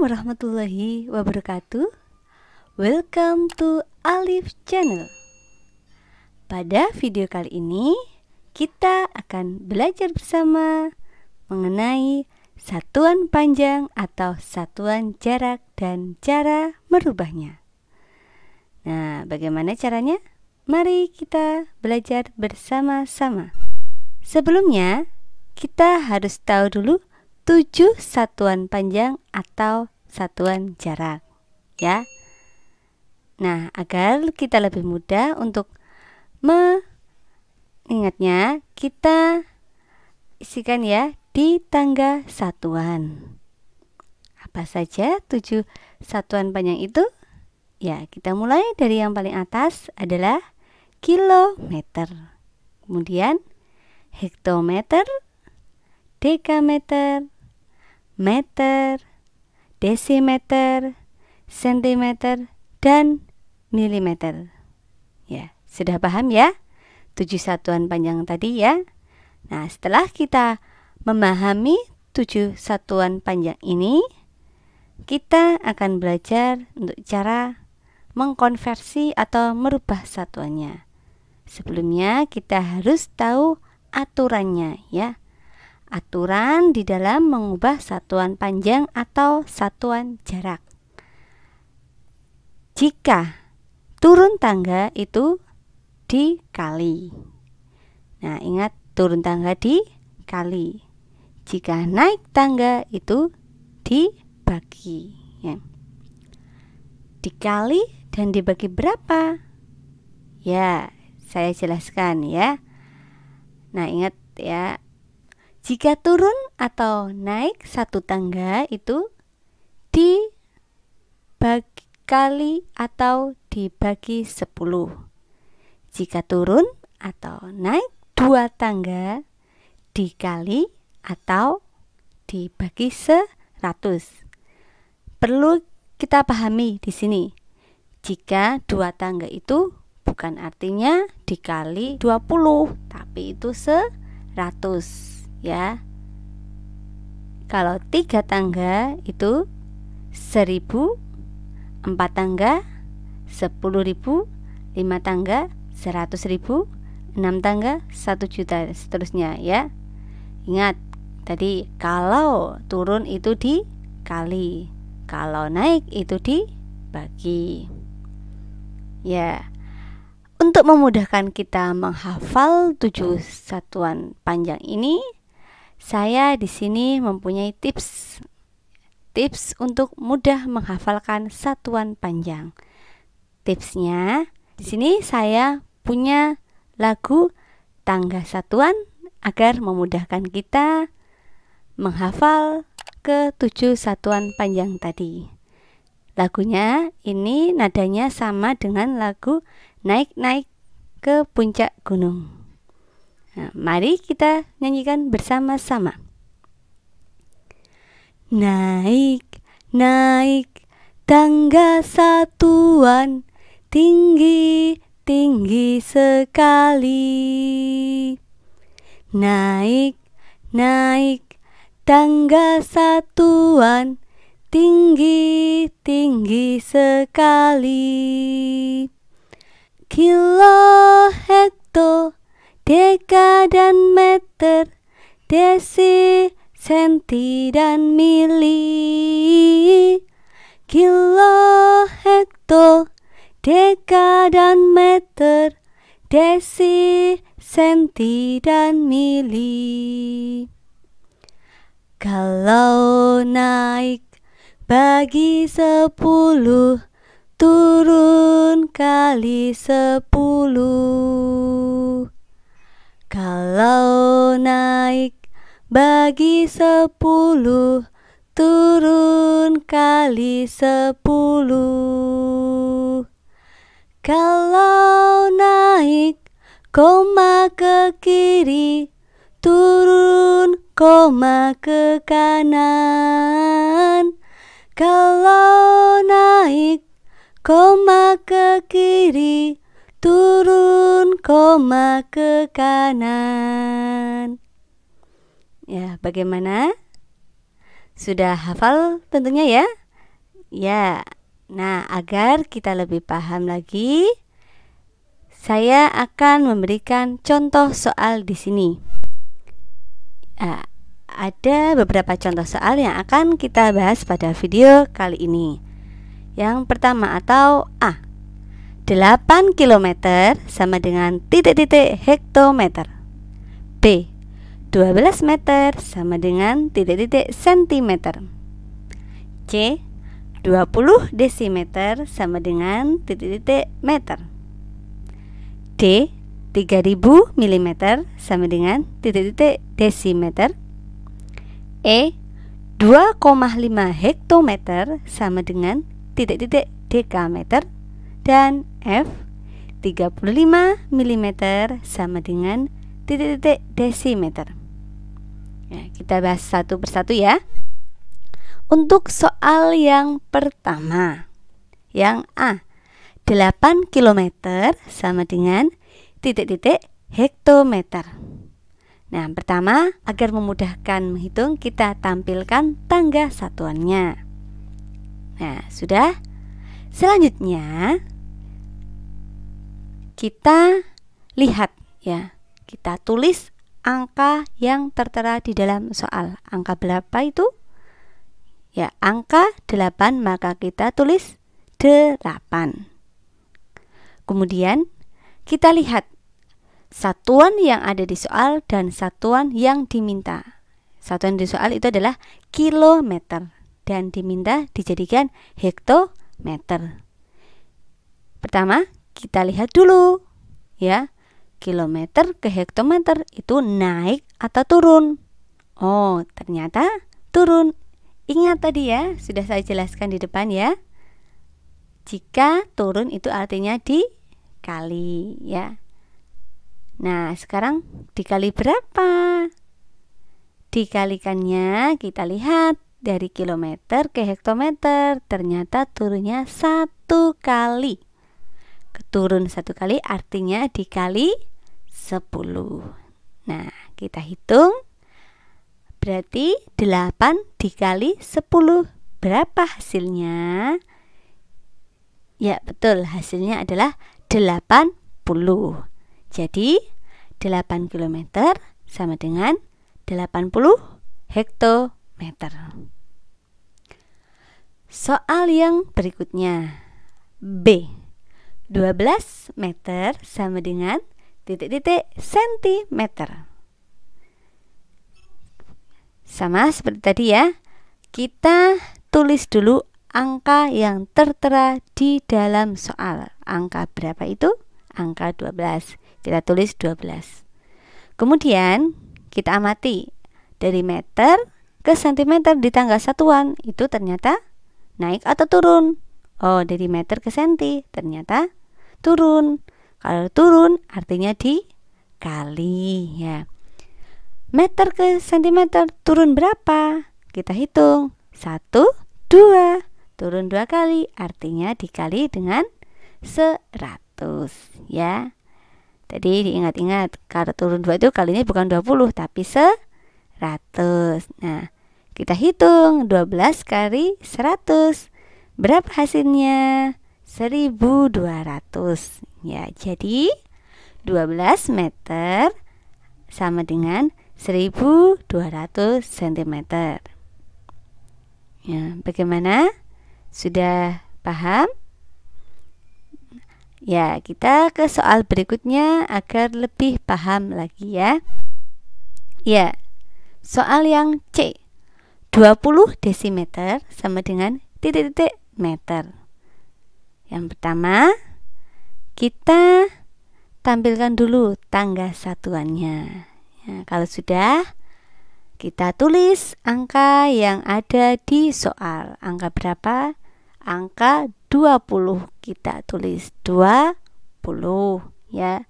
warahmatullahi wabarakatuh. Welcome to Alif Channel. Pada video kali ini kita akan belajar bersama mengenai satuan panjang atau satuan jarak dan cara merubahnya. Nah, bagaimana caranya? Mari kita belajar bersama-sama. Sebelumnya, kita harus tahu dulu 7 satuan panjang atau satuan jarak, ya. Nah, agar kita lebih mudah untuk mengingatnya, kita isikan ya di tangga satuan. Apa saja 7 satuan panjang itu? Ya, kita mulai dari yang paling atas adalah kilometer. Kemudian hektometer, dekameter, meter, desimeter, sentimeter, dan milimeter. Ya, sudah paham ya 7 satuan panjang tadi ya. Nah, setelah kita memahami 7 satuan panjang ini, kita akan belajar untuk cara mengkonversi atau merubah satuannya. Sebelumnya kita harus tahu aturannya ya. Aturan di dalam mengubah satuan panjang atau satuan jarak. Jika turun tangga itu dikali. Nah, ingat turun tangga dikali. Jika naik tangga itu dibagi. Ya. Dikali dan dibagi berapa? Ya, saya jelaskan ya. Nah, ingat ya. Jika turun atau naik satu tangga itu dibagi atau dibagi 10. Jika turun atau naik 2 tangga dikali atau dibagi 100. Perlu kita pahami di sini. Jika 2 tangga itu bukan artinya dikali 20, tapi itu 100. Ya, kalau 3 tangga itu 1000, 4 tangga 10.000, 5 tangga 100.000, 6 tangga 1 juta, seterusnya ya. Ingat tadi, kalau turun itu dikali, kalau naik itu dibagi. Ya. Untuk memudahkan kita menghafal 7 satuan panjang ini, saya di sini mempunyai tips untuk mudah menghafalkan satuan panjang. Tipsnya, di sini saya punya lagu tangga satuan agar memudahkan kita menghafal ke 7 satuan panjang tadi. Lagunya ini nadanya sama dengan lagu naik-naik ke puncak gunung. Nah, mari kita nyanyikan bersama-sama. Naik, naik tangga satuan, tinggi, tinggi sekali. Naik, naik tangga satuan, tinggi, tinggi sekali. Kilo, hekto, deka dan meter, desi, senti dan mili. Kilo, hekto, deka dan meter, desi, senti dan mili. Kalau naik bagi 10, turun kali 10. Kalau naik bagi 10, turun kali 10. Kalau naik koma ke kiri, turun koma ke kanan. Kalau naik koma ke kiri, turun koma ke kanan. Ya, bagaimana? Sudah hafal tentunya ya? Ya, nah agar kita lebih paham lagi, saya akan memberikan contoh soal di sini. Ada beberapa contoh soal yang akan kita bahas pada video kali ini. Yang pertama atau A, 8 km sama dengan titik-titik hektometer. B, 12 meter sama dengan titik-titik sentimeter. C, 20 desimeter sama dengan titik-titik meter. D, 3000 mm sama dengan titik-titik desimeter. E, 2,5 hektometer sama dengan titik-titik dekameter. Dan F, 35 mm sama dengan titik-titik desimeter. Ya, kita bahas satu persatu ya. Untuk soal yang pertama, yang A, 8 km sama dengan titik-titik hektometer. Nah, pertama, agar memudahkan menghitung, kita tampilkan tangga satuannya. Nah, sudah. Selanjutnya, kita lihat ya. Kita tulis angka yang tertera di dalam soal. Angka berapa itu? Ya, angka 8, maka kita tulis 8. Kemudian kita lihat satuan yang ada di soal dan satuan yang diminta. Satuan di soal itu adalah kilometer dan diminta dijadikan hektometer. Pertama, kita lihat dulu ya. Kilometer ke hektometer itu naik atau turun? Oh, ternyata turun. Ingat tadi ya, sudah saya jelaskan di depan ya. Jika turun itu artinya dikali ya. Nah, sekarang dikali berapa? Dikalikannya kita lihat dari kilometer ke hektometer. Ternyata turunnya 1 kali. Turun 1 kali artinya dikali 10. Nah, kita hitung. Berarti 8 dikali 10. Berapa hasilnya? Ya, betul. Hasilnya adalah 80. Jadi 8 km sama dengan 80 hektometer. Soal yang berikutnya, B, 12 meter sama dengan titik-titik sentimeter. Sama seperti tadi ya. Kita tulis dulu angka yang tertera di dalam soal. Angka berapa itu? Angka 12. Kita tulis 12. Kemudian kita amati dari meter ke sentimeter di tangga satuan itu ternyata naik atau turun. Oh, dari meter ke senti ternyata turun. Kalau turun artinya dikali ya. Meter ke sentimeter turun berapa? Kita hitung. 1, 2. Turun 2 kali artinya dikali dengan 100 ya. Tadi diingat-ingat, kalau turun 2 itu kalinya bukan 20 tapi 100. Nah, kita hitung 12 kali 100. Berapa hasilnya? 1200. Ya, jadi 12 meter sama dengan 1200 cm. Ya, bagaimana? Sudah paham? Ya, kita ke soal berikutnya agar lebih paham lagi ya. Ya, soal yang C, 20 desimeter sama dengan titik-titik meter. Yang pertama, kita tampilkan dulu tangga satuannya. Ya, kalau sudah, kita tulis angka yang ada di soal. Angka berapa? Angka 20. Kita tulis 20 ya.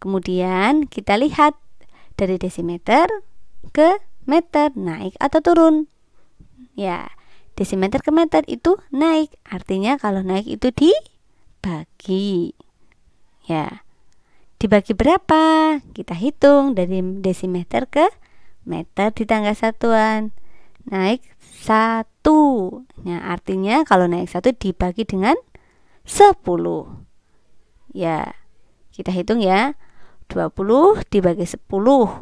Kemudian kita lihat dari desimeter ke meter naik atau turun. Ya, desimeter ke meter itu naik. Artinya kalau naik itu dibagi. Ya. Dibagi berapa? Kita hitung dari desimeter ke meter di tangga satuan. naik 1. Nah, artinya kalau naik 1 dibagi dengan 10. Ya, kita hitung ya. 20 dibagi 10.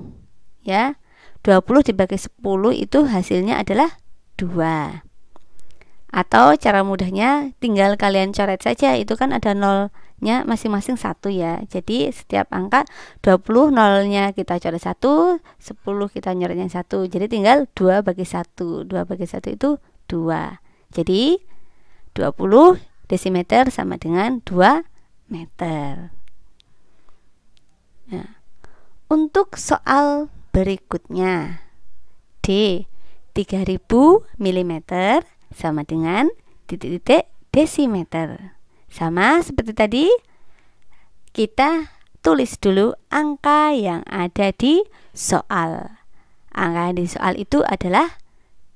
Ya. 20 dibagi 10 itu hasilnya adalah 2. Atau cara mudahnya tinggal kalian coret saja, itu kan ada nolnya masing-masing 1 ya. Jadi setiap angka 20 nolnya kita coret 1, 10 kita nyoretnya 1. Jadi tinggal 2 bagi 1. 2 bagi 1 itu 2. Jadi 20 desimeter sama dengan 2 meter. Nah, untuk soal berikutnya, D 3000 mm sama dengan titik-titik desimeter. Sama seperti tadi, kita tulis dulu angka yang ada di soal. Angka di soal itu adalah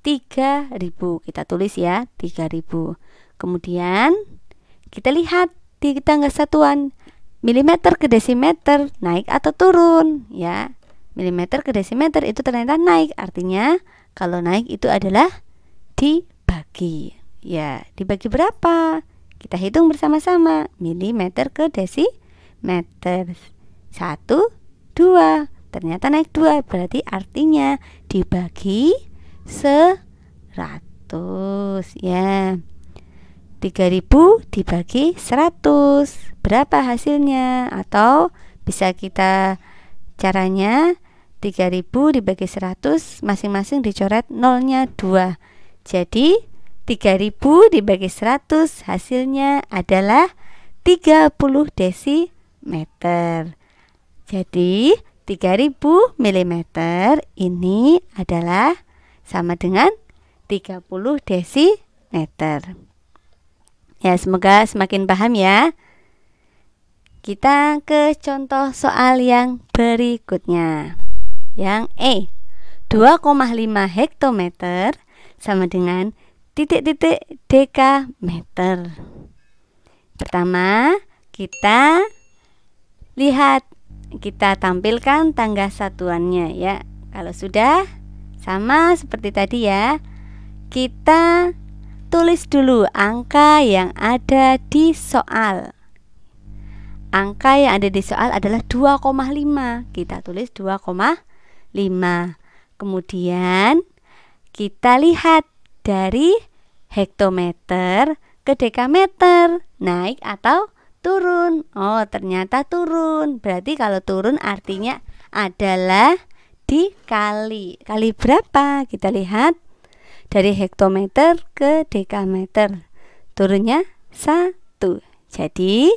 3000. Kita tulis ya, 3000. Kemudian kita lihat di tangga satuan, milimeter ke desimeter naik atau turun ya. Milimeter ke desimeter itu ternyata naik, artinya kalau naik itu adalah dibagi. Ya, dibagi berapa? Kita hitung bersama-sama. Milimeter ke desimeter. 1, 2. Ternyata naik 2, berarti artinya dibagi 100 ya. 3000 dibagi 100. Berapa hasilnya? Atau bisa kita caranya 3000 dibagi 100, masing-masing dicoret nolnya 2. Jadi 3000 dibagi 100 hasilnya adalah 30 desimeter. Jadi 3000 mm ini adalah sama dengan 30 desimeter. Ya, semoga semakin paham ya. Kita ke contoh soal yang berikutnya. Yang E, 2,5 hektometer sama dengan titik-titik dekameter. Pertama, kita lihat, kita tampilkan tangga satuannya ya. Kalau sudah sama seperti tadi ya, kita tulis dulu angka yang ada di soal. Angka yang ada di soal adalah 2,5. Kita tulis 2,5. Kemudian kita lihat dari hektometer ke dekameter, naik atau turun. Oh, ternyata turun. Berarti kalau turun artinya adalah dikali. Kali berapa? Kita lihat dari hektometer ke dekameter, turunnya 1. Jadi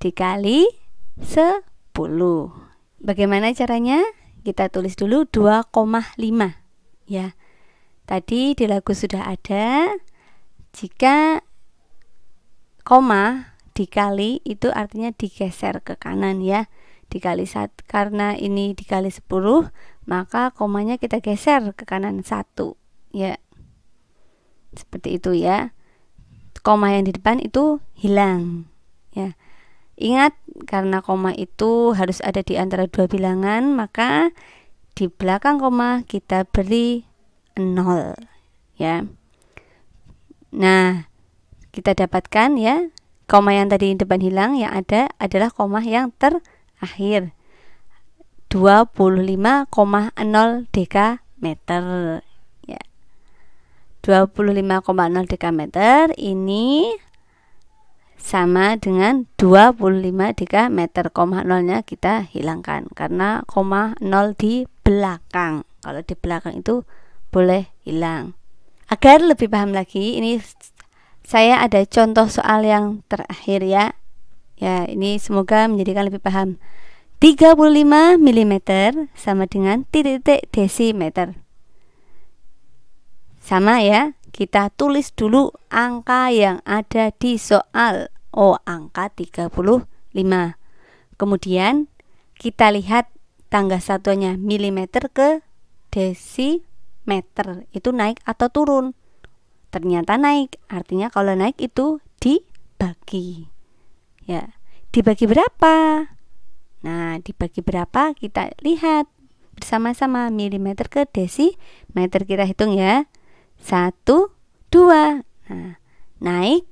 dikali 10. Bagaimana caranya? Kita tulis dulu 2,5 ya. Tadi di lagu sudah ada, jika koma dikali itu artinya digeser ke kanan ya. Dikali 1, karena ini dikali 10, maka komanya kita geser ke kanan 1 ya. Seperti itu ya. Koma yang di depan itu hilang ya. Ingat, karena koma itu harus ada di antara dua bilangan, maka di belakang koma kita beri 0 ya. Nah, kita dapatkan ya, koma yang tadi di depan hilang, yang ada adalah koma yang terakhir, 25,0 dekameter. 25,0 dekameter ini sama dengan 25 dekameter. Koma nolnya kita hilangkan karena koma 0 di belakang. Kalau di belakang itu boleh hilang. Agar lebih paham lagi, ini saya ada contoh soal yang terakhir ya. Ya, ini semoga menjadikan lebih paham. 35 mm sama dengan titik-titik desimeter. Sama ya, kita tulis dulu angka yang ada di soal. Oh, angka 35. Kemudian kita lihat tangga satuannya, milimeter ke desimeter. Itu naik atau turun? Ternyata naik. Artinya kalau naik itu dibagi. Ya, dibagi berapa? Nah, dibagi berapa kita lihat bersama-sama, milimeter ke desimeter kita hitung ya. 1, 2. Nah, naik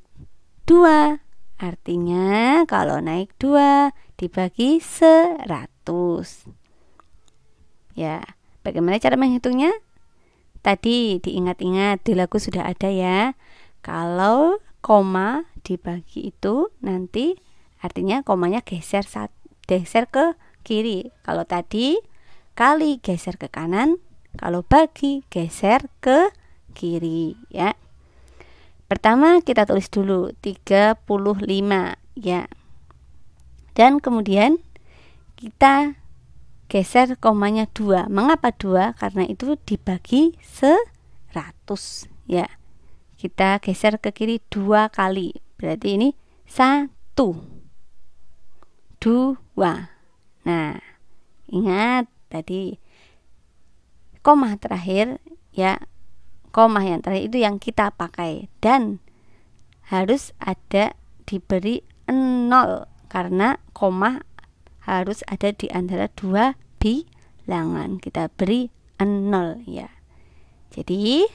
2. Artinya kalau naik 2 dibagi 100. Ya, bagaimana cara menghitungnya? Tadi diingat-ingat di lagu sudah ada ya. Kalau koma dibagi itu nanti artinya komanya geser ke kiri. Kalau tadi kali geser ke kanan, kalau bagi geser ke kiri ya. Pertama kita tulis dulu 35 ya. Dan kemudian kita geser komanya 2. Mengapa 2? Karena itu dibagi 100 ya. Kita geser ke kiri 2 kali. Berarti ini 1, 2. Nah, ingat tadi koma terakhir ya. Koma yang terakhir itu yang kita pakai dan harus ada diberi 0 karena koma harus ada di antara 2 bilangan. Kita beri 0 ya. Jadi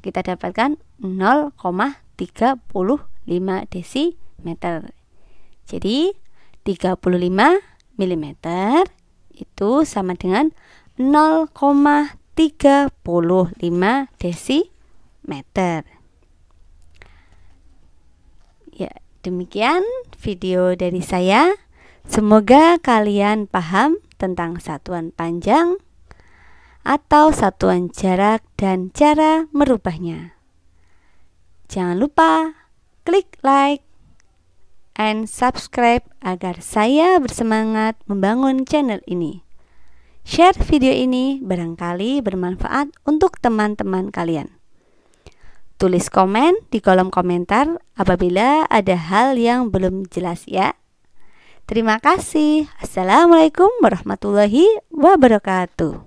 kita dapatkan 0,35 desimeter. Jadi 35 mm itu sama dengan 0,35 desimeter. Ya, demikian video dari saya. Semoga kalian paham tentang satuan panjang atau satuan jarak dan cara merubahnya. Jangan lupa klik like and subscribe agar saya bersemangat membangun channel ini. Share video ini barangkali bermanfaat untuk teman-teman kalian. Tulis komen di kolom komentar apabila ada hal yang belum jelas ya. Terima kasih. Assalamualaikum warahmatullahi wabarakatuh.